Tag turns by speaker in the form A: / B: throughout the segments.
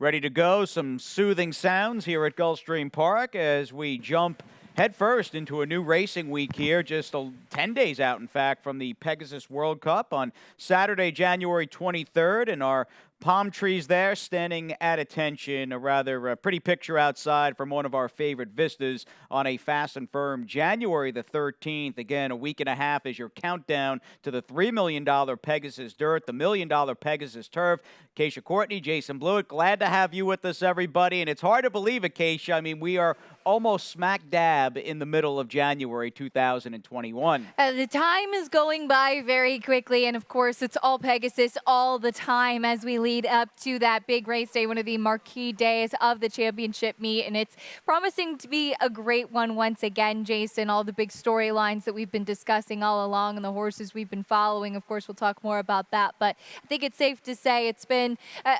A: Ready to go. Some soothing sounds here at Gulfstream Park as we jump headfirst into a new racing week here, just 10 days out, in fact, from the Pegasus World Cup on Saturday, January 23rd, and our palm trees there standing at attention. A rather pretty picture outside from one of our favorite vistas on a fast and firm January the 13th. Again, a week and a half is your countdown to the $3 million Pegasus Dirt, the $1 million Pegasus Turf. Acacia Courtney, Jason Blewett, glad to have you with us, everybody. And it's hard to believe, Acacia. I mean, we are almost smack dab in the middle of January 2021.
B: The time is going by very quickly, and of course, it's all Pegasus all the time as we lead up to that big race day, one of the marquee days of the championship meet, and it's promising to be a great one once again, Jason. All the big storylines that we've been discussing all along and the horses we've been following. Of course, we'll talk more about that, but I think it's safe to say it's been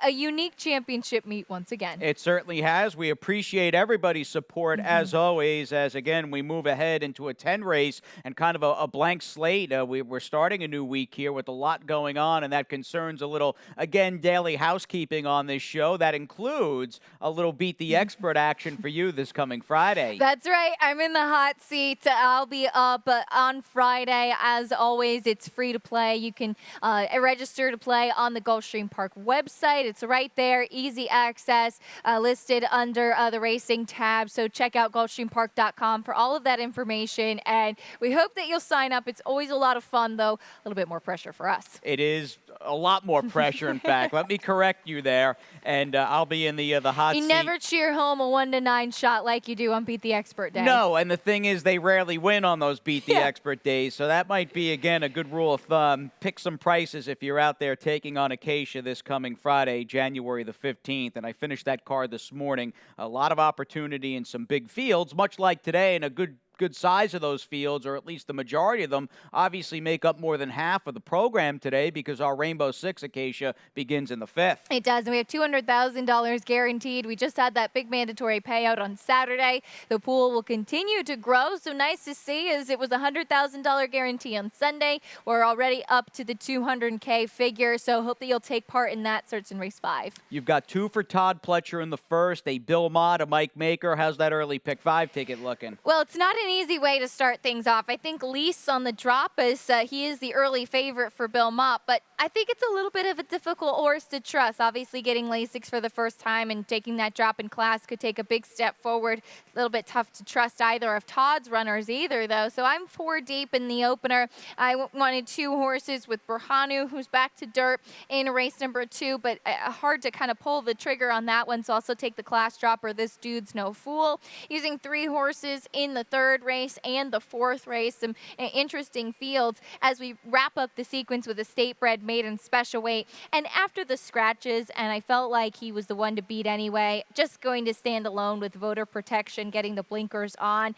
B: a unique championship meet once again.
A: It certainly has. We appreciate everybody's support as always, as again we move ahead into a 10 race and kind of a blank slate. We're starting a new week here with a lot going on, and that concerns a little, again, daily housekeeping on this show. That includes a little Beat the Expert action for you this coming Friday.
B: That's right. I'm in the hot seat. I'll be up on Friday. As always, it's free to play. You can register to play on the Gulfstream Park website. It's right there, easy access, listed under the racing tab. So check out Gulfstreampark.com for all of that information, and we hope that you'll sign up. It's always a lot of fun, though. A little bit more pressure for us.
A: It is a lot more pressure, in fact. Let me correct you there, and I'll be in the hot seat.
B: You never cheer home a 1-9 shot like you do on Beat the Expert Day.
A: No, and the thing is, they rarely win on those Beat the Expert days, so that might be, again, a good rule of thumb. Pick some prices if you're out there taking on Acacia this coming Friday, January the 15th, and I finished that card this morning. A lot of opportunity in some big fields, much like today, and a good size of those fields, or at least the majority of them, obviously make up more than half of the program today because our Rainbow Six Acacia begins in the 5th.
B: It does, and we have $200,000 guaranteed. We just had that big mandatory payout on Saturday. The pool will continue to grow, so nice to see as it was a $100,000 guarantee on Sunday. We're already up to the $200K figure, so hope that you'll take part in that. Starts in race 5.
A: You've got 2 for Todd Pletcher in the first, a Bill Mott, a Mike Maker. How's that early pick 5 ticket looking?
B: Well, it's not an easy way to start things off. I think Lease on the drop is he is the early favorite for Bill Mott, but I think it's a little bit of a difficult horse to trust. Obviously, getting Lasix for the first time and taking that drop in class could take a big step forward. A little bit tough to trust either of Todd's runners either, though. So I'm 4 deep in the opener. I wanted 2 horses with Burhanu, who's back to dirt in race number 2, but hard to kind of pull the trigger on that one. So also take the class dropper, This Dude's No Fool. Using 3 horses in the 3rd race and the 4th race. Some interesting fields as we wrap up the sequence with a state bred maiden special weight. And after the scratches, and I felt like he was the one to beat anyway, just going to stand alone with voter protection, getting the blinkers on.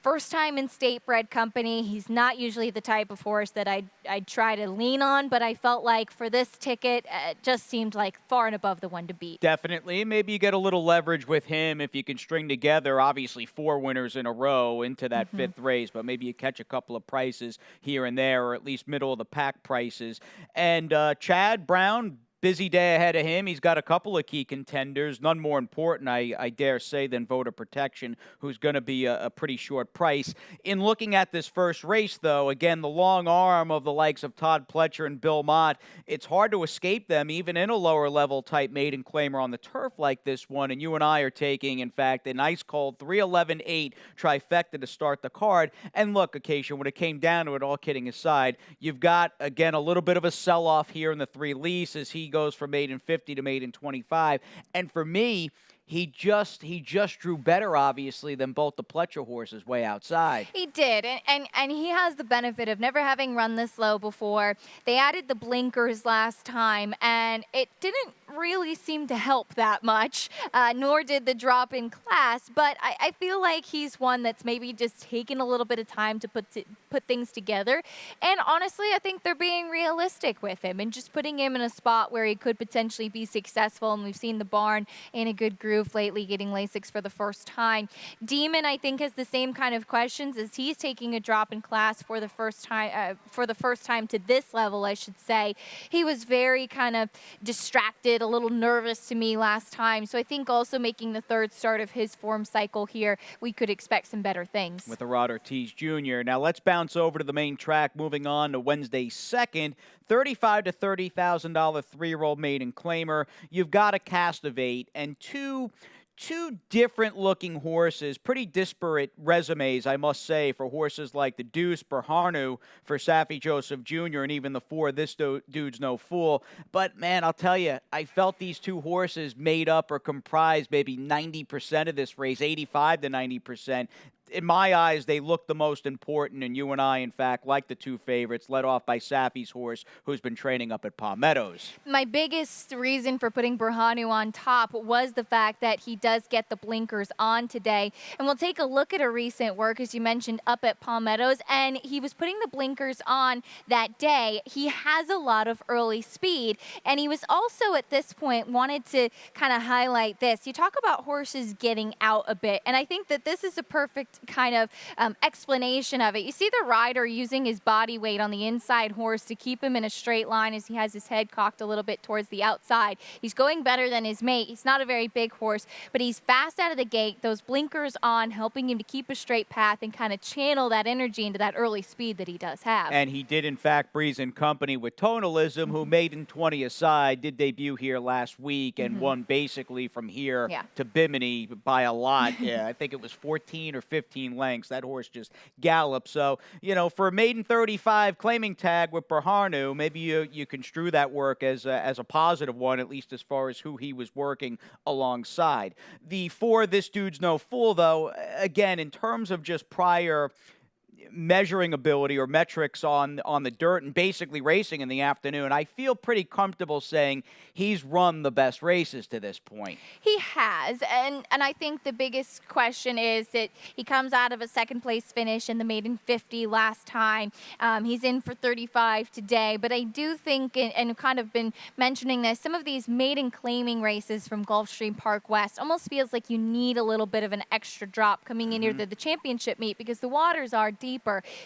B: First time in state bred company. He's not usually the type of horse that I'd try to lean on, but I felt like for this ticket, it just seemed like far and above the one to beat.
A: Definitely. Maybe you get a little leverage with him if you can string together, obviously, 4 winners in a row into that 5th race, but maybe you catch a couple of prices here and there, or at least middle of the pack prices. And Chad Brown, busy day ahead of him. He's got a couple of key contenders, none more important, I dare say, than voter protection, who's going to be a pretty short price. In looking at this first race, though, again, the long arm of the likes of Todd Pletcher and Bill Mott, it's hard to escape them, even in a lower-level type maiden claimer on the turf like this one. And you and I are taking, in fact, a nice cold 3-11-8 trifecta to start the card. And look, Acacia, when it came down to it, all kidding aside, you've got, again, a little bit of a sell-off here in the 3 Lease as he goes from maiden 50 to maiden 25. And for me, he just drew better, obviously, than both the Pletcher horses way outside.
B: He did, and he has the benefit of never having run this low before. They added the blinkers last time, and it didn't really seem to help that much, nor did the drop in class, but I feel like he's one that's maybe just taken a little bit of time to put things together, and honestly, I think they're being realistic with him and just putting him in a spot where he could potentially be successful, and we've seen the barn in a good group roof lately, getting Lasix for the first time. Demon, I think, has the same kind of questions as he's taking a drop in class for the first time to this level, I should say. He was very kind of distracted, a little nervous to me last time. So I think also making the third start of his form cycle here, we could expect some better things.
A: With Rod Ortiz Jr. Now let's bounce over to the main track, moving on to Wednesday's second. $35,000 to $30,000 three-year-old maiden claimer. You've got a cast of 8 and two different looking horses, pretty disparate resumes, I must say, for horses like the Deuce, Berhanu, for Safi Joseph Jr., and even the 4, This Dude's No Fool. But, man, I'll tell you, I felt these two horses made up or comprised maybe 90% of this race, 85 to 90%. In my eyes, they look the most important, and you and I, in fact, like the two favorites, led off by Safi's horse, who's been training up at Palm Meadows.
B: My biggest reason for putting Berhanu on top was the fact that he does get the blinkers on today. And we'll take a look at a recent work, as you mentioned, up at Palm Meadows, and he was putting the blinkers on that day. He has a lot of early speed, and he was also, at this point, wanted to kind of highlight this. You talk about horses getting out a bit, and I think that this is a perfect kind of explanation of it. You see the rider using his body weight on the inside horse to keep him in a straight line as he has his head cocked a little bit towards the outside. He's going better than his mate. He's not a very big horse, but he's fast out of the gate. Those blinkers on, helping him to keep a straight path and kind of channel that energy into that early speed that he does have.
A: And he did, in fact, breeze in company with Tonalism, who made in 20 aside, did debut here last week and won basically from here to Bimini by a lot. Yeah, I think it was 14 or 15 lengths. That horse just galloped. So, you know, for a maiden 35 claiming tag with Berhanu, maybe you construe that work as a positive one, at least as far as who he was working alongside. The 4, This Dude's No Fool, though, again, in terms of just prior measuring ability or metrics on the dirt and basically racing in the afternoon, I feel pretty comfortable saying he's run the best races to this point.
B: He has, and I think the biggest question is that he comes out of a second place finish in the maiden 50 last time. He's in for 35 today, but I do think, and kind of been mentioning this, some of these maiden claiming races from Gulfstream Park West almost feels like you need a little bit of an extra drop coming in into the championship meet because the waters are deeper.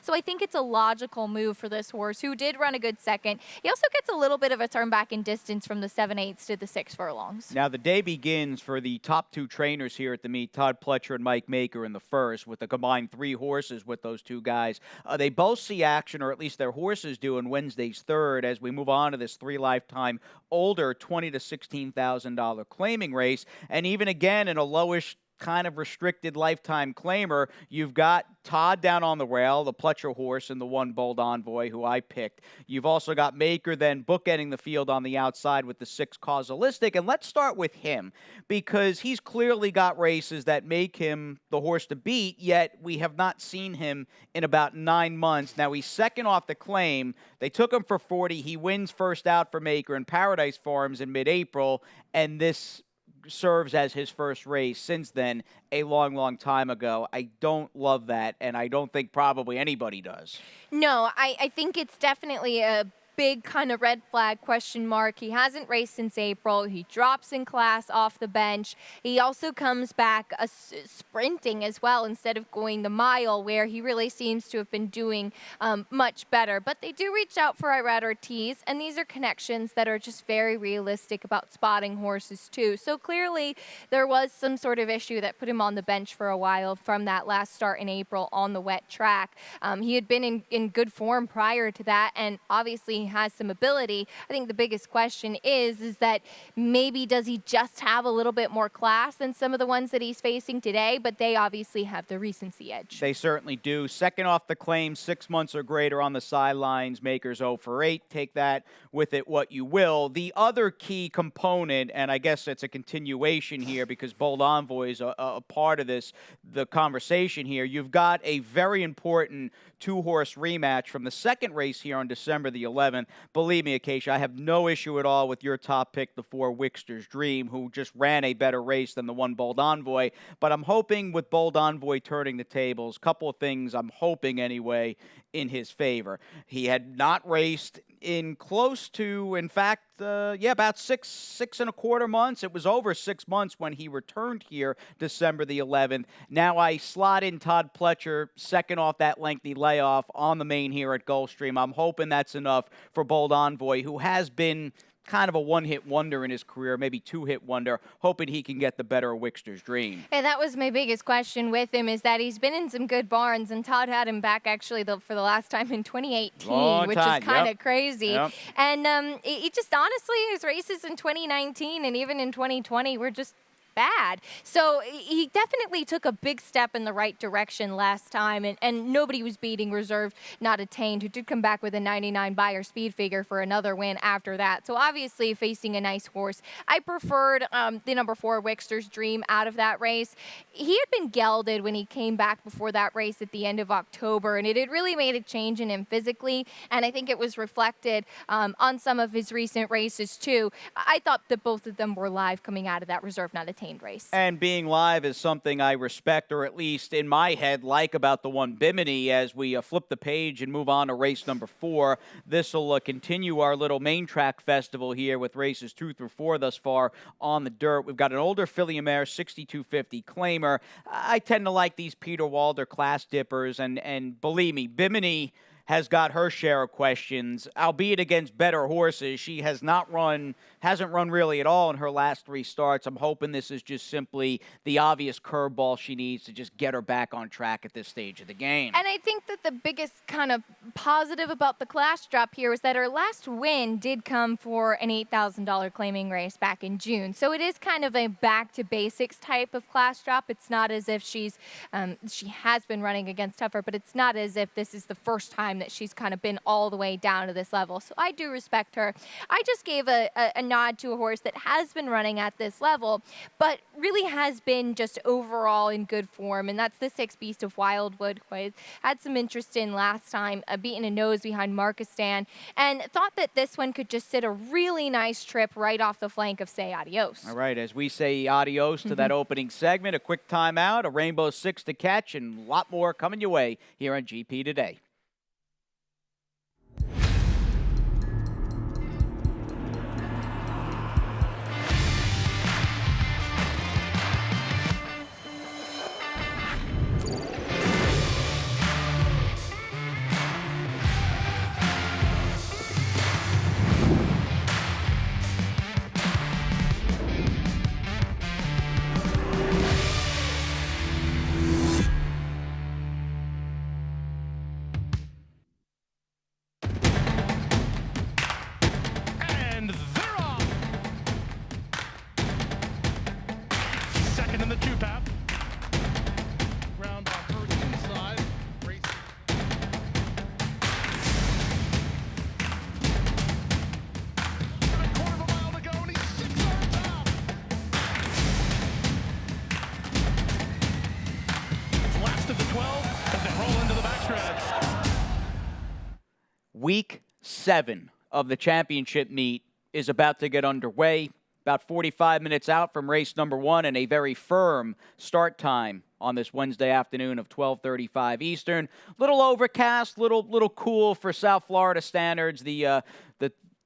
B: So I think it's a logical move for this horse, who did run a good second. He also gets a little bit of a turn back in distance from the 7/8 to the 6 furlongs.
A: Now the day begins for the top 2 trainers here at the meet, Todd Pletcher and Mike Maker in the first, with a combined 3 horses with those two guys. They both see action, or at least their horses do, in Wednesday's third as we move on to this 3 lifetime older $20,000 to $16,000 claiming race. And even again in a lowish kind of restricted lifetime claimer, you've got Todd down on the rail, the Pletcher horse, and the 1 Bold Envoy, who I picked. You've also got Maker then bookending the field on the outside with the 6 Causalistic. And let's start with him, because he's clearly got races that make him the horse to beat, yet we have not seen him in about 9 months. Now, he's second off the claim. They took him for 40. He wins first out for Maker in Paradise Farms in mid-April, and this serves as his first race since then, a long, long time ago. I don't love that, and I don't think probably anybody does.
B: No, I think it's definitely a big kind of red flag question mark. He hasn't raced since April. He drops in class off the bench. He also comes back sprinting as well instead of going the mile, where he really seems to have been doing much better. But they do reach out for Irad Ortiz, and these are connections that are just very realistic about spotting horses too. So clearly there was some sort of issue that put him on the bench for a while from that last start in April on the wet track. He had been in good form prior to that, and obviously has some ability. I think the biggest question is that maybe does he just have a little bit more class than some of the ones that he's facing today, but they obviously have the recency edge.
A: They certainly do. Second off the claim, 6 months or greater on the sidelines. Maker's 0 for 8. Take that with it what you will. The other key component, and I guess it's a continuation here because Bold Envoy is a part of this, the conversation here. You've got a very important 2-horse rematch from the second race here on December the 11th. Believe me, Acacia, I have no issue at all with your top pick, the 4 Wickster's Dream, who just ran a better race than the 1 Bold Envoy. But I'm hoping with Bold Envoy turning the tables, couple of things I'm hoping anyway in his favor. He had not raced in close to, in fact, about six and a quarter months. It was over 6 months when he returned here December the 11th. Now I slot in Todd Pletcher, second off that lengthy layoff on the main here at Gulfstream. I'm hoping that's enough for Bold Envoy, who has been kind of a one-hit wonder in his career, maybe two-hit wonder, hoping he can get the better of Wickster's dream.
B: And that was my biggest question with him, is that he's been in some good barns, and Todd had him back actually for the last time in 2018, which is kind of crazy.
A: Yep.
B: And he just honestly, his races in 2019 and even in 2020 were just bad. So he definitely took a big step in the right direction last time, and nobody was beating Reserve Not Attained, who did come back with a 99 Beyer speed figure for another win after that. So obviously facing a nice horse. I preferred the number 4 Wickster's Dream out of that race. He had been gelded when he came back before that race at the end of October, and it had really made a change in him physically, and I think it was reflected on some of his recent races too. I thought that both of them were live coming out of that Reserve Not Attained race.
A: And being live is something I respect, or at least in my head like about the one Bimini. As we flip the page and move on to race number 4, this will continue our little main track festival here with races 2 through 4 thus far on the dirt. We've got an older filly mare, 6250 Claimer. I tend to like these Peter Walder class dippers, and believe me, Bimini has got her share of questions, albeit against better horses. She hasn't run really at all in her last 3 starts. I'm hoping this is just simply the obvious curveball she needs to just get her back on track at this stage of the game.
B: And I think that the biggest kind of positive about the class drop here was that her last win did come for an $8,000 claiming race back in June. So it is kind of a back to basics type of class drop. It's not as if she has been running against tougher, but it's not as if this is the first time that she's kind of been all the way down to this level. So I do respect her. I just gave a nod to a horse that has been running at this level, but really has been just overall in good form, and that's the 6 Beast of Wildwood, who had some interest in last time, beating a nose behind Markistan, and thought that this one could just sit a really nice trip right off the flank of Say Adios.
A: All right, as we say adios to that opening segment, a quick timeout, a Rainbow 6 to catch, and a lot more coming your way here on GP Today. Week 7 of the championship meet is about to get underway. About 45 minutes out from race number 1, and a very firm start time on this Wednesday afternoon of 12:35 Eastern. Little overcast, little cool for South Florida standards. The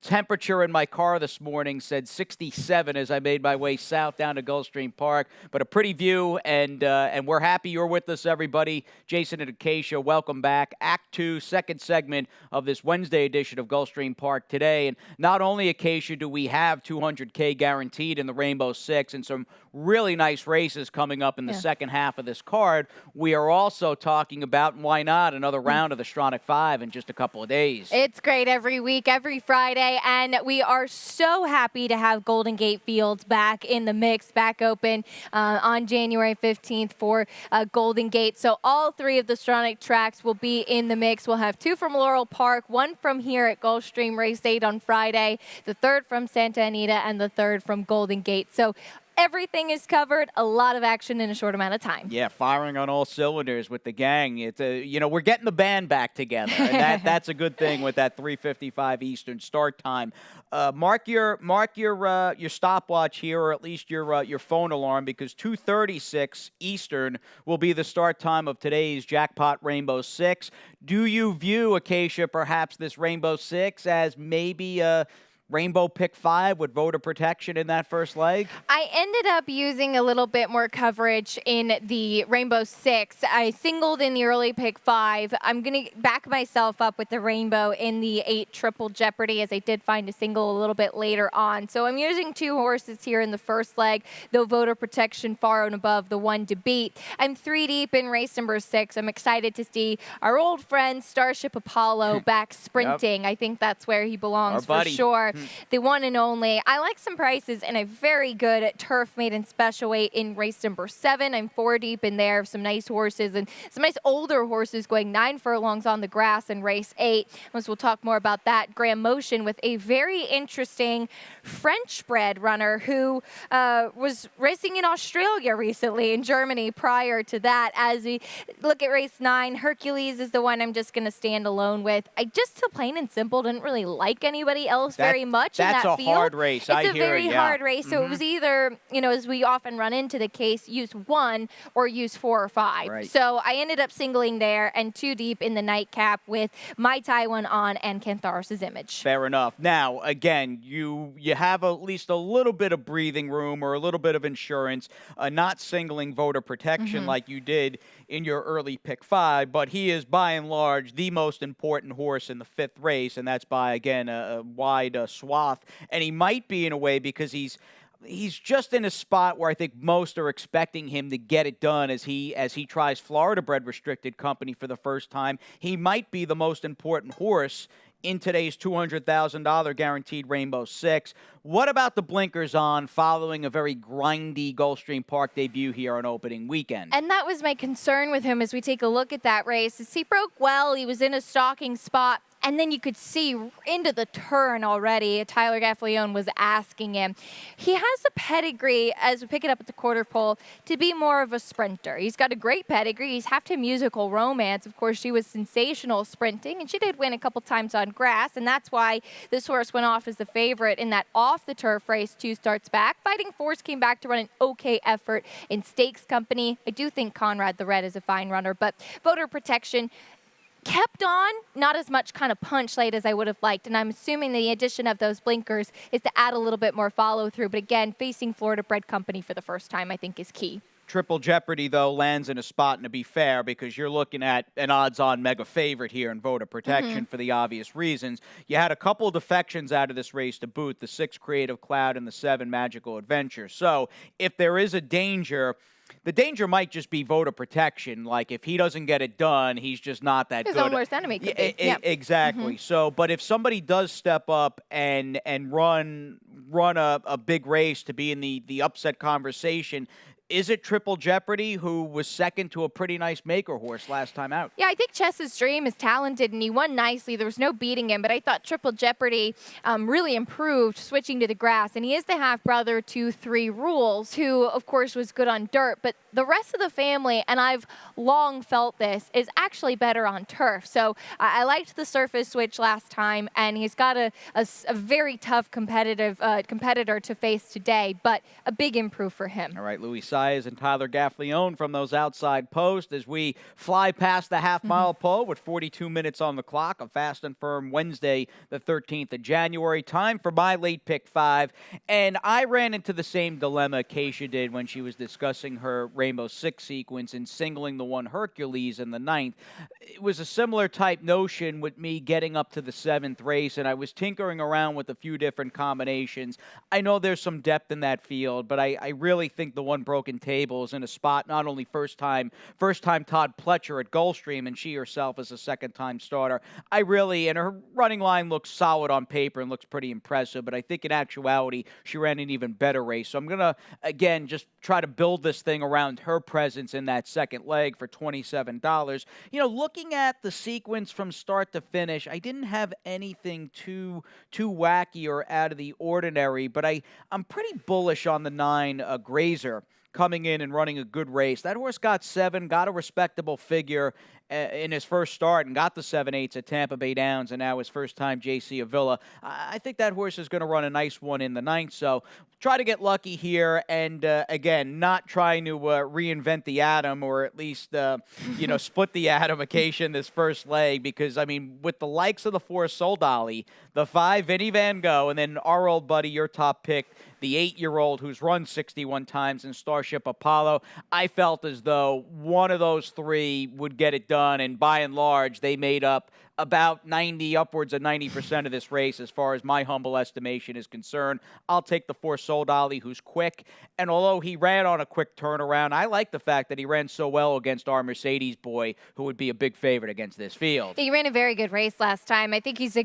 A: temperature in my car this morning said 67 as I made my way south down to Gulfstream Park, but a pretty view, and we're happy you're with us, everybody. Jason and Acacia, welcome back. Act 2, second segment of this Wednesday edition of Gulfstream Park today. And not only, Acacia, do we have $200K guaranteed in the Rainbow Six and some really nice races coming up in the second half of this card, we are also talking about, why not, another round of the Stronach 5 in just a couple of days.
B: It's great every week, every Friday, and we are so happy to have Golden Gate Fields back in the mix, back open on January 15th for Golden Gate. So all 3 of the Stronach tracks will be in the mix. We'll have 2 from Laurel Park, 1 from here at Gulfstream Race 8 on Friday, the 3rd from Santa Anita, and the 3rd from Golden Gate. So Everything is covered. A lot of action in a short amount of time.
A: Yeah, firing on all cylinders with the gang. It's we're getting the band back together, and that's a good thing with that 3:55 Eastern start time. Mark your stopwatch here, or at least your phone alarm, because 2:36 Eastern will be the start time of today's Jackpot Rainbow Six. Do you view, Acacia, perhaps this Rainbow Six as maybe a Rainbow Pick 5 with voter protection in that first leg?
B: I ended up using a little bit more coverage in the Rainbow Six. I singled in the early pick 5. I'm going to back myself up with the Rainbow in the 8 Triple Jeopardy, as I did find a single a little bit later on. So I'm using 2 horses here in the first leg, though voter protection far and above the one to beat. I'm 3 deep in race number 6. I'm excited to see our old friend Starship Apollo back sprinting. Yep. I think that's where he belongs for sure. The one and only. I like some prices and a very good turf maiden special weight in race number 7. I'm 4 deep in there. Some nice horses and some nice older horses going 9 furlongs on the grass in race 8. We'll talk more about that. Graham Motion with a very interesting French-bred runner who was racing in Australia recently, in Germany prior to that. As we look at race 9, Hercules is the one I'm just going to stand alone with. I just, so plain and simple, didn't really like anybody else very much in that field.
A: That's a hard race.
B: It's a very hard race. So it was either, as we often run into the case, use 1 or use 4 or 5.
A: Right.
B: So I ended up singling there and 2 deep in the nightcap with My Taiwan On and Cantharus's Image.
A: Fair enough. Now, again, you have at least a little bit of breathing room or a little bit of insurance, not singling voter protection like you did in your early pick 5, but he is by and large the most important horse in the 5th race, and that's by, again, a wide swath. And he might be in a way because he's just in a spot where I think most are expecting him to get it done as he tries Florida bred restricted company for the first time. He might be the most important horse in today's $200,000 guaranteed Rainbow Six. What about the blinkers on following a very grindy Gulfstream Park debut here on opening weekend?
B: And that was my concern with him as we take a look at that race. As he broke well, he was in a stalking spot. And then you could see into the turn already. Tyler Gaffalione was asking him. He has a pedigree, as we pick it up at the quarter pole, to be more of a sprinter. He's got a great pedigree. He's half to Musical Romance. Of course, she was sensational sprinting, and she did win a couple times on grass, and that's why this horse went off as the favorite in that off-the-turf race 2 starts back. Fighting Force came back to run an okay effort in stakes company. I do think Conrad the Red is a fine runner, but voter protection kept on, not as much kind of punch late as I would have liked. And I'm assuming the addition of those blinkers is to add a little bit more follow through. But again, facing Florida bred company for the first time, I think is key.
A: Triple Jeopardy, though, lands in a spot, and to be fair, because you're looking at an odds-on mega favorite here in voter protection for the obvious reasons. You had a couple defections out of this race to boot, the 6 Creative Cloud and the 7 Magical Adventure. So if there is a danger, the danger might just be voter protection. Like, if he doesn't get it done, he's just not that good.
B: His own worst enemy could be.
A: Exactly. So, but if somebody does step up and run a big race to be in the upset conversation, is it Triple Jeopardy, who was second to a pretty nice maker horse last time out?
B: Yeah, I think Chess's Dream is talented, and he won nicely. There was no beating him, but I thought Triple Jeopardy really improved switching to the grass. And he is the half-brother to 3 Rules, who, of course, was good on dirt. But the rest of the family, and I've long felt this, is actually better on turf. So I liked the surface switch last time, and he's got a very tough competitor to face today, but a big improve for him.
A: All right, Louis Saez and Tyler Gaffalione from those outside posts as we fly past the half-mile pole with 42 minutes on the clock. A fast and firm Wednesday, the 13th of January. Time for my late pick 5. And I ran into the same dilemma Acacia did when she was discussing her Rainbow Six sequence and singling the one Hercules in the 9th. It was a similar type notion with me getting up to the 7th race, and I was tinkering around with a few different combinations. I know there's some depth in that field, but I really think the one broke Broken Tables in a spot, not only first-time Todd Pletcher at Gulfstream, and she herself is a second-time starter. And her running line looks solid on paper and looks pretty impressive, but I think in actuality, she ran an even better race. So I'm going to, again, just try to build this thing around her presence in that second leg for $27. Looking at the sequence from start to finish, I didn't have anything too wacky or out of the ordinary, but I'm pretty bullish on the 9 Grazer coming in and running a good race. That horse got 7, got a respectable figure in his first start and got the 7/8 at Tampa Bay Downs, and now his first time JC Avila. I think that horse is going to run a nice one in the 9th, so try to get lucky here, and again, not trying to reinvent the atom, or at least split the atom occasion this first leg, because with the likes of the 4 Soldali, the 5 Vinny Van Gogh, and then our old buddy, your top pick, the 8-year-old who's run 61 times in Starship Apollo, I felt as though one of those 3 would get it done, and by and large, they made up about upwards of 90% of this race as far as my humble estimation is concerned. I'll take the 4 Soldali, who's quick, and although he ran on a quick turnaround, I like the fact that he ran so well against our Mercedes boy, who would be a big favorite against this field.
B: He ran a very good race last time. I think he's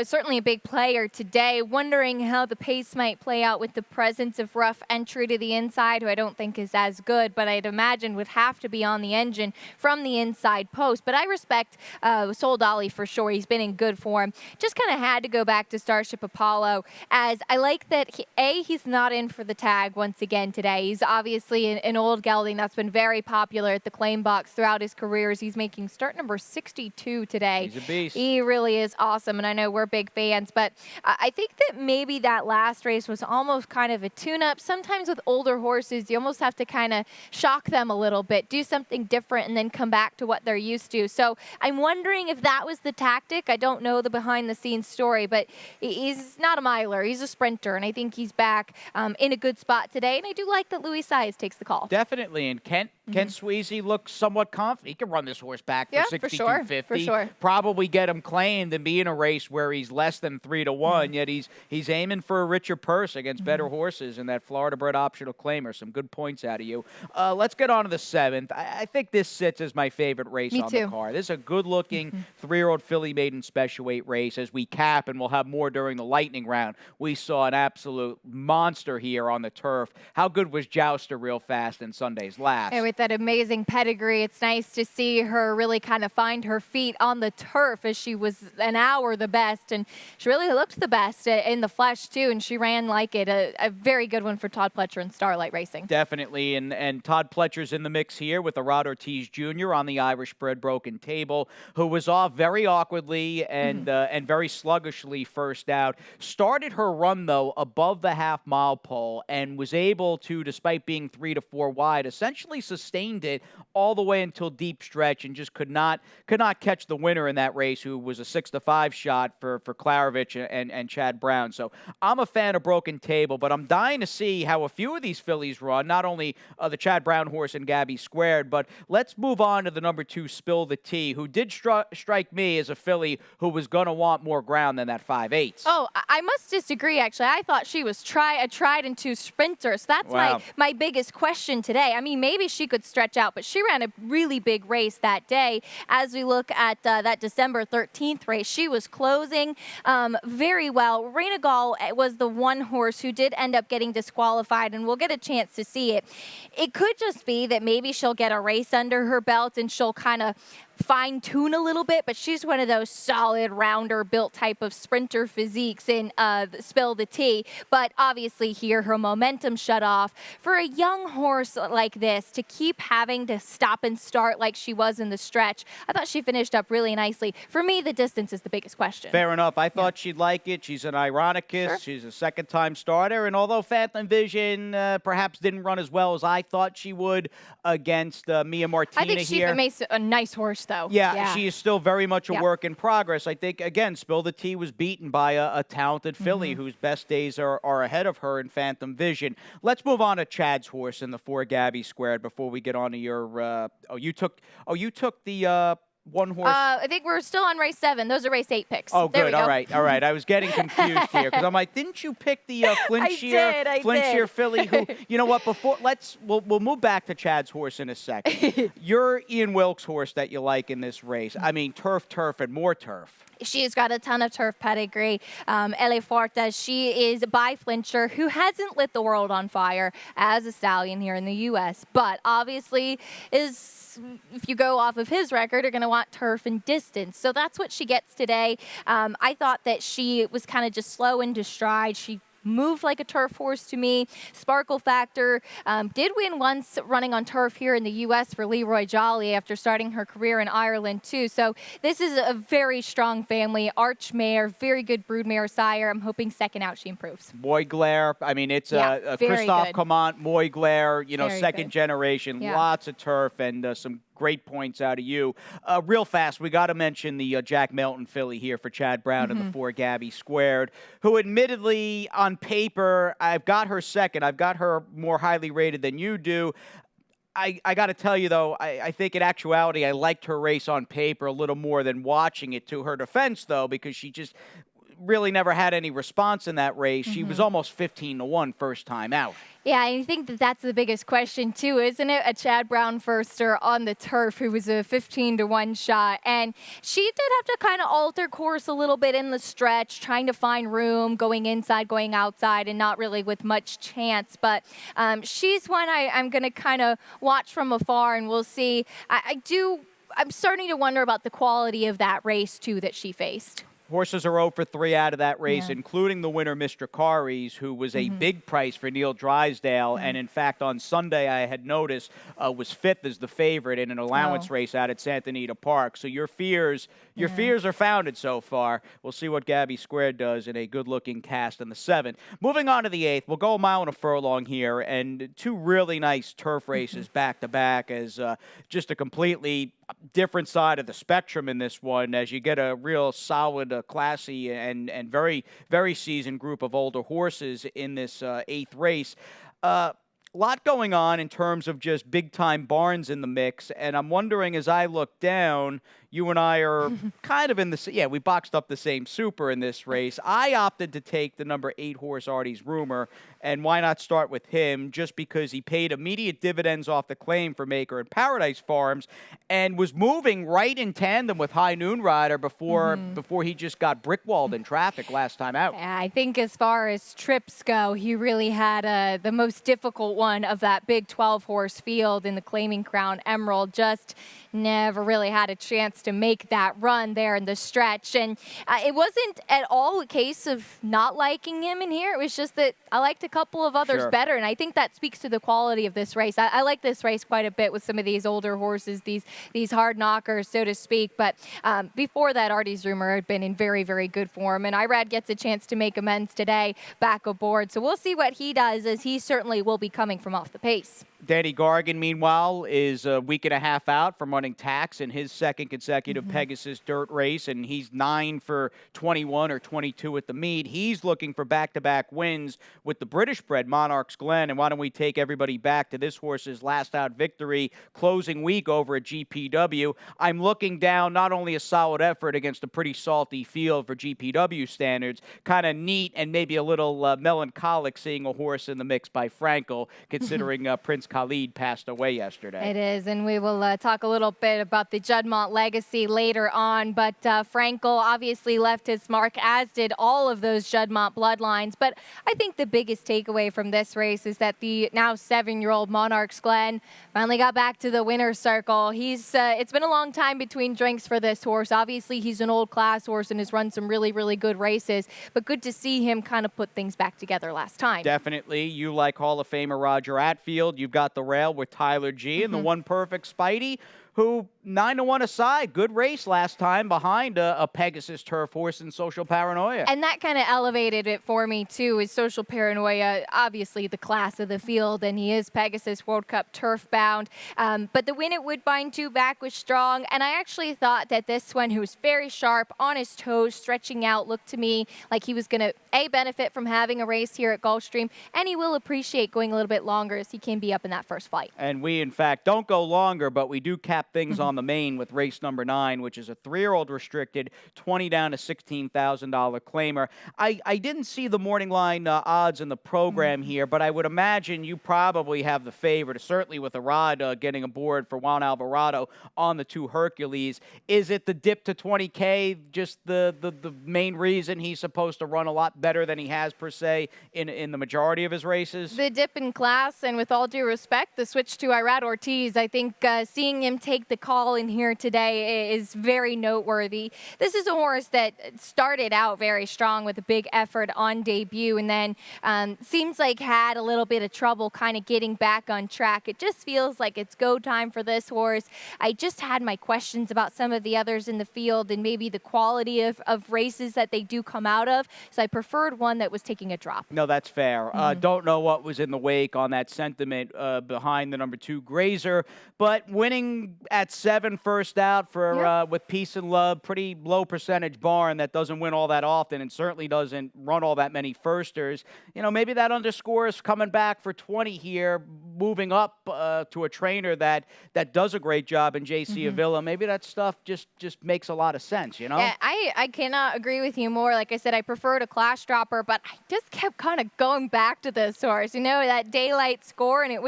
B: certainly a big player today. Wondering how the pace might play out with the presence of Rough Entry to the inside, who I don't think is as good, but I'd imagine would have to be on the engine from the inside post. But I respect Soldali for sure. He's been in good form. Just kind of had to go back to Starship Apollo, as I like that, he's not in for the tag once again today. He's obviously an old gelding that's been very popular at the claim box throughout his careers. He's making start number 62 today.
A: He's a beast.
B: He really is awesome, and I know we're big fans, but I think that maybe that last race was almost kind of a tune-up. Sometimes with older horses, you almost have to kind of shock them a little bit, do something different, and then come back to what they're used to. So I'm wondering if that was the tactic. I don't know the behind-the-scenes story, but he's not a miler. He's a sprinter, and I think he's back in a good spot today. And I do like that Louis Saez takes the call.
A: Definitely, and Kent Sweezy looks somewhat confident. He can run this horse back for 62.50.
B: For sure.
A: Probably get him claimed and be in a race where he's less than 3-1. Yet he's aiming for a richer purse against better horses in that Florida bred optional claimer. Some good points out of you. Let's get on to the 7th. I think this sits as my favorite race on the card. This is a good-looking 3-year-old filly maiden special weight race. As we cap, and we'll have more during the lightning round, we saw an absolute monster here on the turf. How good was Jouster real fast in Sunday's last?
B: And with that amazing pedigree, it's nice to see her really kind of find her feet on the turf, as she was an hour the best, and she really looked the best in the flesh too, and she ran like it. A very good one for Todd Pletcher and Starlight Racing.
A: Definitely, and Todd Pletcher's in the mix here with a Rod Ortiz Jr. on the Irish bred Broken Table, who was off very awkwardly and very sluggishly first out. Started her run though above the half-mile pole and was able to, despite being 3 to 4 wide, essentially sustained it all the way until deep stretch, and just could not catch the winner in that race, who was a 6 to 5 shot for Klarovich and Chad Brown. So I'm a fan of Broken Table, but I'm dying to see how a few of these fillies run, not only the Chad Brown horse and Gabby Squared, but let's move on to the number 2, Spill the Tea, who did strike me as a filly who was going to want more ground than that 5/8.
B: Oh, I must disagree, actually. I thought she was a tried and true sprinter, so that's my biggest question today. I mean, maybe she could stretch out, but she ran a really big race that day. As we look at that December 13th race, she was closing very well. Reina Gall was the one horse who did end up getting disqualified, and we'll get a chance to see it. It could just be that maybe she'll get a race under her belt and she'll kind of fine-tune a little bit, but she's one of those solid, rounder built type of sprinter physiques in Spill the Tea. But obviously here her momentum shut off. For a young horse like this to keep having to stop and start like she was in the stretch, I thought she finished up really nicely. For me, the distance is the biggest question.
A: Fair enough. I thought she'd like it. She's an Ironicus.
B: Sure.
A: She's a second-time starter, and although Phantom Vision perhaps didn't run as well as I thought she would against Mia Martina here.
B: I think she makes a nice horse, though.
A: Yeah, she is still very much a work in progress. I think, again, Spill the Tea was beaten by a talented filly whose best days are ahead of her in Phantom Vision. Let's move on to Chad's horse in the 4 Gabby Squared before we get on to your you took the one horse?
B: I think we're still on race 7. Those are race 8 picks.
A: Oh,
B: There we
A: good.
B: go.
A: All right. I was getting confused here because I'm like, didn't you pick the Flintshire filly? Who, you know what? We'll move back to Chad's horse in a second. Your Ian Wilkes horse that you like in this race. I mean, turf, and more turf.
B: She's got a ton of turf pedigree. Elle Forte, she is by Flintshire, who hasn't lit the world on fire as a stallion here in the U.S., but obviously is, if you go off of his record, are going to want turf and distance. So that's what she gets today. I thought that she was kind of just slow into stride. She moved like a turf horse to me. Sparkle factor. Did win once running on turf here in the U.S. for Leroy Jolly after starting her career in Ireland too. So this is a very strong family. Arch mare, very good broodmare sire. I'm hoping second out she improves.
A: Moiglaire. I mean, it's a Christophe Comant, Moiglaire, second generation.
B: Yeah.
A: Lots of turf and some great points out of you. Real fast, we got to mention the Jack Melton filly here for Chad Brown and the 4 Gabby Squared, who admittedly on paper, I've got her second. I've got her more highly rated than you do. I got to tell you, though, I think in actuality, I liked her race on paper a little more than watching it. To her defense, though, because she just really never had any response in that race. She was almost 15-1 first time out.
B: Yeah, I think that's the biggest question, too, isn't it? A Chad Brown firster on the turf who was a 15-1 shot. And she did have to kind of alter course a little bit in the stretch, trying to find room, going inside, going outside, and not really with much chance. But she's one I'm going to kind of watch from afar, and we'll see. I'm starting to wonder about the quality of that race, too, that she faced.
A: Horses are 0 for 3 out of that race, including the winner, Mr. Kari's, who was a big price for Neil Drysdale. And, in fact, on Sunday, I had noticed, was 5th as the favorite in an allowance race out at Santa Anita Park. So your fears are founded so far. We'll see what Gabby Squared does in a good-looking cast in the 7th. Moving on to the 8th, we'll go a mile and a furlong here, and 2 really nice turf races back-to-back as just a completely different side of the spectrum in this one, as you get a real solid, classy, and very, very seasoned group of older horses in this 8th race. Lot going on in terms of just big-time barns in the mix, and I'm wondering, as I look down, you and I are kind of in the we boxed up the same super in this race. I opted to take the number 8 horse Artie's Rumor, and why not start with him, just because he paid immediate dividends off the claim for Maker and Paradise Farms, and was moving right in tandem with High Noon Rider before he just got brickwalled in traffic last time out.
B: Yeah, I think as far as trips go, he really had the most difficult one of that big 12-horse field in the Claiming Crown Emerald. Just never really had a chance to make that run there in the stretch. And it wasn't at all a case of not liking him in here. It was just that I liked a couple of others better, and I think that speaks to the quality of this race. I like this race quite a bit with some of these older horses, these hard knockers, so to speak. But before that, Artie's Rumor had been in very, very good form, and Irad gets a chance to make amends today back aboard. So we'll see what he does, as he certainly will be coming from off the pace.
A: Danny Gargan, meanwhile, is a week and a half out from running Tax in his second consecutive Pegasus dirt race, and he's 9 for 21 or 22 at the meet. He's looking for back-to-back wins with the British-bred Monarch's Glen, and why don't we take everybody back to this horse's last-out victory, closing week over at GPW. I'm looking down not only a solid effort against a pretty salty field for GPW standards, kind of neat and maybe a little melancholic seeing a horse in the mix by Frankel, considering Prince Khalid passed away yesterday.
B: It is, and we will talk a little bit about the Juddmonte legacy later on, but Frankel obviously left his mark, as did all of those Juddmonte bloodlines. But I think the biggest takeaway from this race is that the now 7-year-old Monarch's Glen finally got back to the winner's circle. It's been a long time between drinks for this horse. Obviously, he's an old class horse and has run some really, really good races, but good to see him kind of put things back together last time.
A: Definitely. You like Hall of Famer Roger Atfield. You've got the rail with Tyler G and the one perfect Spidey, who 9-1 aside, good race last time behind a Pegasus turf horse in Social Paranoia.
B: And that kind of elevated it for me, too, is Social Paranoia, obviously the class of the field, and he is Pegasus World Cup turf bound. But the win at Woodbine 2 back was strong, and I actually thought that this one, who was very sharp, on his toes, stretching out, looked to me like he was going to, benefit from having a race here at Gulfstream, and he will appreciate going a little bit longer, as he can be up in that first fight.
A: And we, in fact, don't go longer, but we do cap things on on the main with race number 9, which is a 3-year-old restricted, 20 down to $16,000 claimer. I didn't see the morning line odds in the program here, but I would imagine you probably have the favorite, certainly with Arad getting aboard for Juan Alvarado on the 2 Hercules. Is it the dip to 20K just the main reason he's supposed to run a lot better than he has, per se, in the majority of his races?
B: The dip in class, and with all due respect, the switch to Irad Ortiz, I think seeing him take the call in here today is very noteworthy. This is a horse that started out very strong with a big effort on debut, and then seems like had a little bit of trouble kind of getting back on track. It just feels like it's go time for this horse. I just had my questions about some of the others in the field and maybe the quality of races that they do come out of, so I preferred one that was taking a drop.
A: No, that's fair. Don't know what was in the wake on that sentiment behind the number 2 Grazer, but winning at 7 first out for with Peace and Love, pretty low percentage barn that doesn't win all that often and certainly doesn't run all that many firsters. You know, maybe that underscores coming back for 20 here, moving up to a trainer that does a great job in J.C. Avila. Maybe that stuff just makes a lot of sense, you know?
B: Yeah, I cannot agree with you more. Like I said, I preferred a class dropper, but I just kept kind of going back to this horse. You know, that daylight score, and it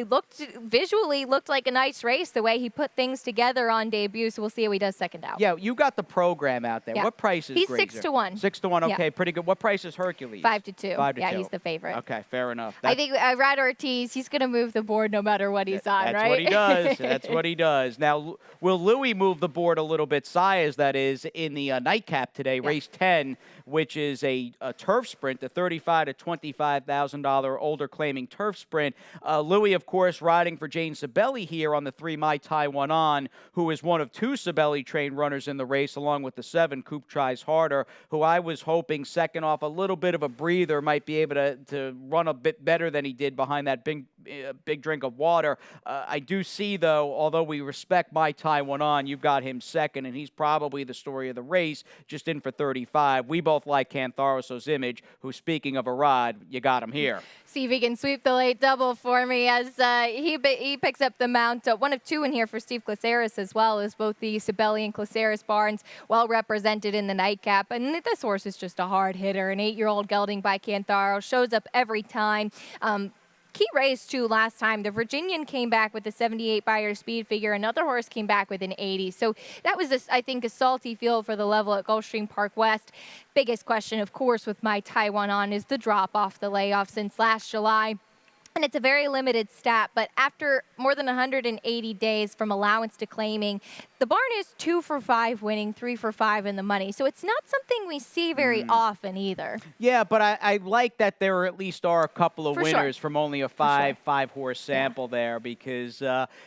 B: looked visually like a nice race the way he put things together on debut. So we'll see how he does second out.
A: Yeah, you got the program out there.
B: Yeah.
A: What price is
B: He's
A: Grazer?
B: 6 to 1.
A: 6 to 1. Okay,
B: Yeah.
A: pretty good. What price is Hercules?
B: 5 to 2.
A: 5 to 2.
B: Yeah, he's the favorite.
A: Okay, fair enough.
B: I think Irad Ortiz, he's going to move the board no matter what he's on,
A: That's
B: right?
A: what he does. That's what he does. Now, will Louis move the board a little bit? Saez, that is, in the nightcap today, race 10, which is a turf sprint, the $35,000 to $25,000 older claiming turf sprint. Louis, of course, riding for Jane Sibeli here on the 3 Mai Tai One On, who is one of 2 Sibeli-trained runners in the race, along with the 7 Coop Tries Harder, who I was hoping, second off a little bit of a breather, might be able to run a bit better than he did behind that big drink of water. I do see, though, although we respect Mai Tai One On, you've got him second, and he's probably the story of the race, just in for 35. We both like Cantharoso's Image, who, speaking of Arad, you got him here.
B: See if he can sweep the late double for me as he picks up the mount. 1 of 2 in here for Steve Glaceris as well, as both the Sibeli and Glaceris barns well represented in the nightcap. And this horse is just a hard hitter. An 8-year-old gelding by Cantharo, shows up every time. Key race, too, last time. The Virginian came back with a 78 Beyer speed figure. Another horse came back with an 80. So that was, I think, a salty field for the level at Gulfstream Park West. Biggest question, of course, with Mai Tai One On is the drop off the layoff since last July. And it's a very limited stat, but after more than 180 days from allowance to claiming, the barn is 2 for 5 winning, 3 for 5 in the money. So it's not something we see very often either.
A: Yeah, but I like that there at least are a couple of winners from only a five-horse sample there, because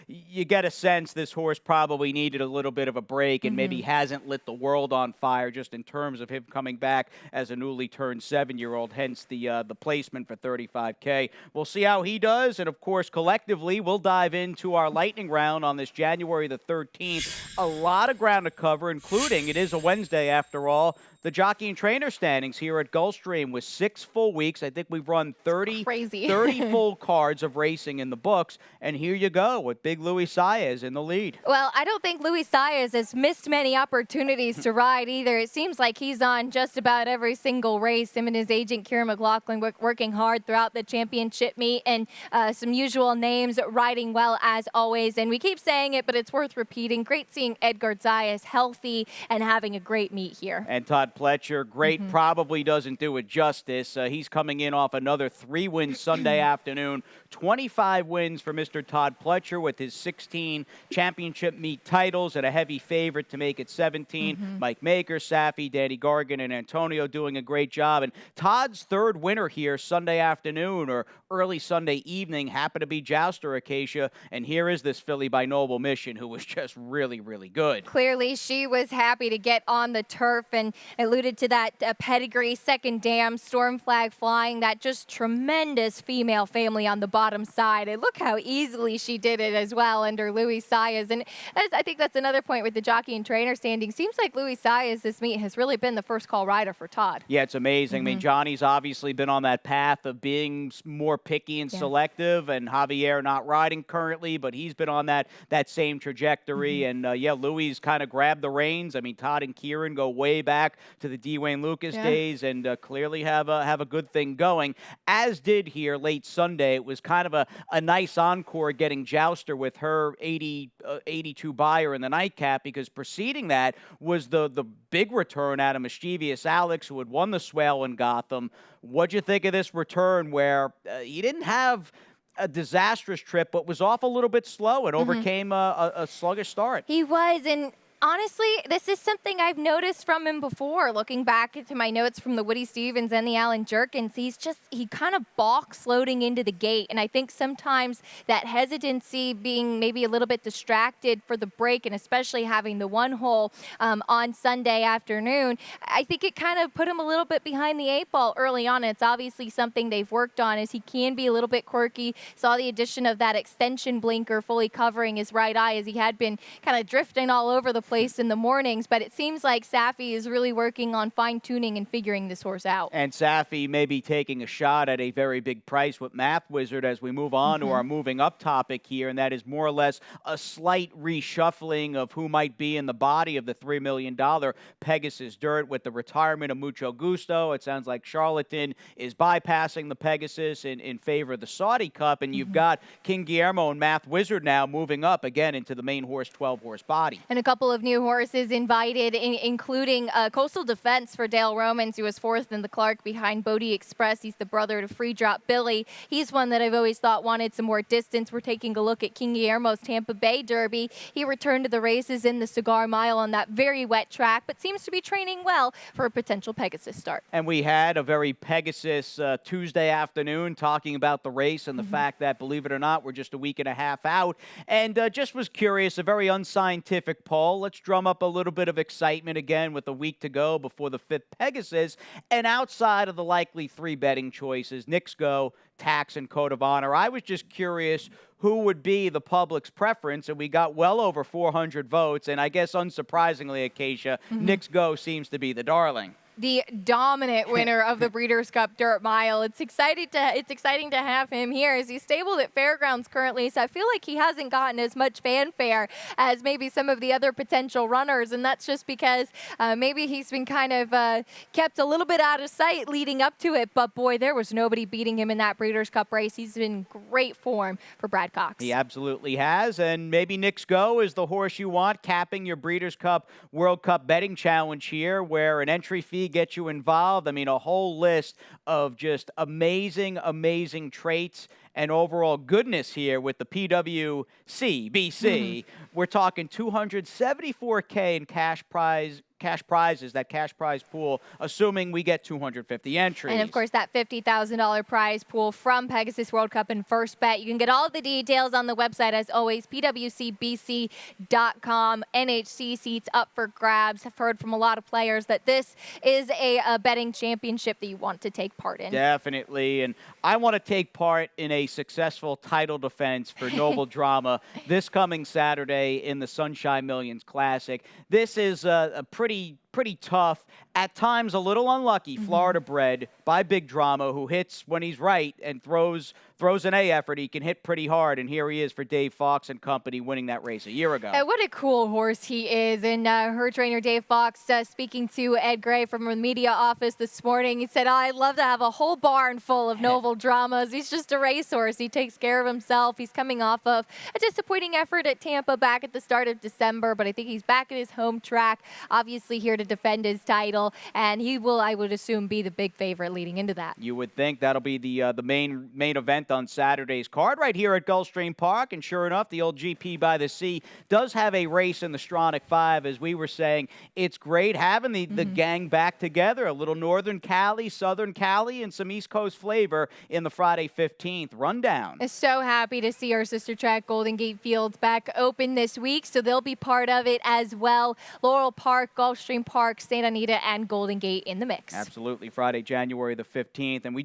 A: you get a sense this horse probably needed a little bit of a break and maybe hasn't lit the world on fire just in terms of him coming back as a newly turned 7-year-old, hence the placement for $35K. We'll see how he does, and of course, collectively, we'll dive into our lightning round on this January the 13th. A lot of ground to cover, including, it is a Wednesday after all, the jockey and trainer standings here at Gulfstream with 6 full weeks. I think we've run 30 full cards of racing in the books, and here you go with Big Louis Saez in the lead.
B: Well, I don't think Louis Saez has missed many opportunities to ride either. It seems like he's on just about every single race. Him and his agent, Kieran McLaughlin, working hard throughout the championship meet, and some usual names riding well as always. And we keep saying it, but it's worth repeating. Great seeing Edgar Zayas healthy and having a great meet here.
A: And Todd Pletcher, great, probably doesn't do it justice. He's coming in off another 3 wins Sunday afternoon. 25 wins for Mr. Todd Pletcher with his 16 championship meet titles and a heavy favorite to make it 17. Mike Maker, Safi, Danny Gargan, and Antonio doing a great job. And Todd's 3rd winner here Sunday afternoon or early Sunday evening happened to be Jouster Acacia. And here is this filly by Noble Mission, who was just really, really good.
B: Clearly, she was happy to get on the turf and alluded to that pedigree, second dam, storm flag flying, that just tremendous female family on the bottom side. And look how easily she did it as well under Louis Saez. And I think that's another point with the jockey and trainer standing. Seems like Louis Saez this meet has really been the first call rider for Todd.
A: Yeah, it's amazing. I mean, Johnny's obviously been on that path of being more picky being selective, and Javier not riding currently, but he's been on that same trajectory. And Louis kind of grabbed the reins. I mean, Todd and Kieran go way back to the D. Wayne Lucas days, and clearly have a good thing going. As did here late Sunday. It was kind of a nice encore getting Jouster with her 82 buyer in the nightcap, because preceding that was the big return out of Mischievous Alex, who had won the Swale in Gotham. What'd you think of this return where he didn't have a disastrous trip, but was off a little bit slow and overcame a sluggish start?
B: He was, and honestly, this is something I've noticed from him before. Looking back into my notes from the Woody Stevens and the Alan Jerkins, he kind of balks loading into the gate. And I think sometimes that hesitancy, being maybe a little bit distracted for the break, and especially having the one hole on Sunday afternoon, I think it kind of put him a little bit behind the eight ball early on. And it's obviously something they've worked on, as he can be a little bit quirky. Saw the addition of that extension blinker fully covering his right eye, as he had been kind of drifting all over the place in the mornings, but it seems like Safi is really working on fine-tuning and figuring this horse out.
A: And Safi may be taking a shot at a very big price with Math Wizard as we move on to our moving up topic here, and that is more or less a slight reshuffling of who might be in the body of the $3 million Pegasus Dirt. With the retirement of Mucho Gusto, it sounds like Charlatan is bypassing the Pegasus in favor of the Saudi Cup, and you've got King Guillermo and Math Wizard now moving up again into the main horse 12-horse body.
B: And a couple of new horses invited, including Coastal Defense for Dale Romans, who was fourth in the Clark behind Bodie Express. He's the brother to Free Drop Billy. He's one that I've always thought wanted some more distance. We're taking a look at King Guillermo's Tampa Bay Derby. He returned to the races in the Cigar Mile on that very wet track, but seems to be training well for a potential Pegasus start.
A: And we had a very Pegasus Tuesday afternoon talking about the race and the fact that, believe it or not, we're just a week and a half out. And just was curious, a very unscientific poll. Let's drum up a little bit of excitement again with a week to go before the 5th Pegasus. And outside of the likely 3 betting choices, Knicks Go, Tax, and Code of Honor, I was just curious who would be the public's preference, and we got well over 400 votes. And I guess unsurprisingly, Acacia, Knicks Go seems to be the darling.
B: The dominant winner of the Breeders' Cup Dirt Mile. It's exciting to have him here, as he's stabled at Fairgrounds currently, so I feel like he hasn't gotten as much fanfare as maybe some of the other potential runners, and that's just because maybe he's been kind of kept a little bit out of sight leading up to it, but boy, there was nobody beating him in that Breeders' Cup race. He's in great form for Brad Cox.
A: He absolutely has, and maybe Knicks Go is the horse you want, capping your Breeders' Cup World Cup betting challenge here, where an entry fee gets you involved. I mean, a whole list of just amazing traits and overall goodness here with the PWC BC. We're talking $274K in cash prizes, that cash prize pool, assuming we get 250 entries.
B: And of course, that $50,000 prize pool from Pegasus World Cup and First Bet. You can get all the details on the website, as always, pwcbc.com. NHC seats up for grabs. I've heard from a lot of players that this is a betting championship that you want to take part in.
A: Definitely, and I want to take part in a successful title defense for Noble Drama this coming Saturday in the Sunshine Millions Classic. This is a pretty tough, at times a little unlucky, Florida bred by Big Drama, who hits when he's right and throws an A effort. He can hit pretty hard, and here he is for Dave Fox and company, winning that race a year ago.
B: What a cool horse he is. And her trainer, Dave Fox, speaking to Ed Gray from the media office this morning, he said, I'd love to have a whole barn full of Noble Dramas. He's just a racehorse. He takes care of himself. He's coming off of a disappointing effort at Tampa back at the start of December, but I think he's back at his home track, obviously here to defend his title, and he will, I would assume, be the big favorite leading into that.
A: You would think that'll be the main event on Saturday's card right here at Gulfstream Park, and sure enough, the old GP by the Sea does have a race in the Stronach 5. As we were saying, it's great having the gang back together, a little Northern Cali, Southern Cali, and some East Coast flavor in the Friday 15th rundown.
B: So happy to see our sister track Golden Gate Fields back open this week, so they'll be part of it as well. Laurel Park, Gulfstream Park, Park, Santa Anita, and Golden Gate in the mix.
A: Absolutely, Friday, January the 15th, and we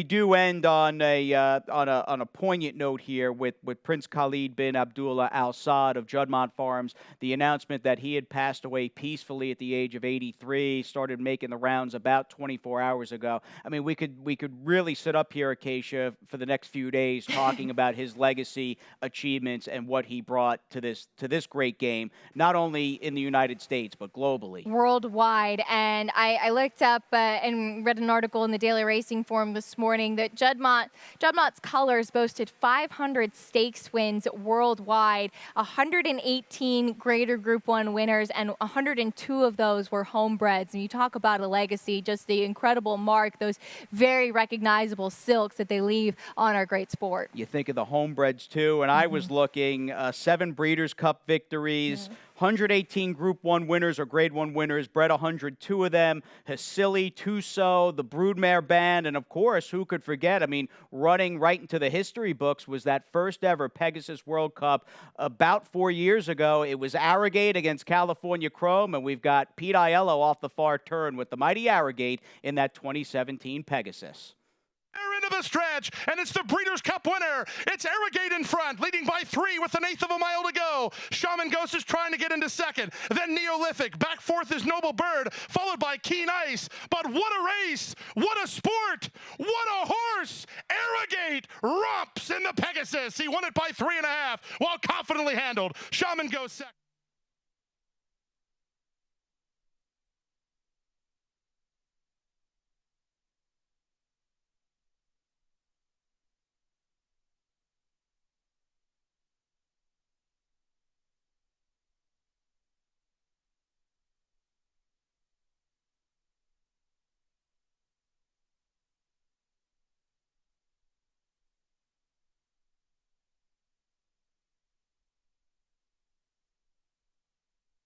A: do end on a poignant note here with Prince Khalid bin Abdullah Al Saud of Juddmonte Farms. The announcement that he had passed away peacefully at the age of 83 started making the rounds about 24 hours ago. I mean, we could really sit up here, Acacia, for the next few days talking about his legacy, achievements, and what he brought to this great game, not only in the United States but globally,
B: worldwide. And I looked up and read an article in the Daily Racing Forum this morning that Juddmonte's colors boasted 500 stakes wins worldwide, 118 Greater Group 1 winners, and 102 of those were homebreds. And you talk about a legacy, just the incredible mark, those very recognizable silks that they leave on our great sport.
A: You think of the homebreds too, and I was looking 7 Breeders' Cup victories, 118 Group 1 winners or Grade 1 winners, bred 102 of them, Hasili, Tuso, the Broodmare Band, and of course, who could forget, I mean, running right into the history books was that first ever Pegasus World Cup about 4 years ago. It was Arrogate against California Chrome, and we've got Pete Aiello off the far turn with the mighty Arrogate in that 2017 Pegasus.
C: Into the stretch, and it's the Breeders' Cup winner. It's Arrogate in front, leading by 3 with 1/8 of a mile to go. Shaman Ghost is trying to get into second. Then Neolithic. Back fourth is Noble Bird, followed by Keen Ice. But what a race! What a sport! What a horse! Arrogate romps in the Pegasus. He won it by 3.5 while confidently handled. Shaman Ghost second.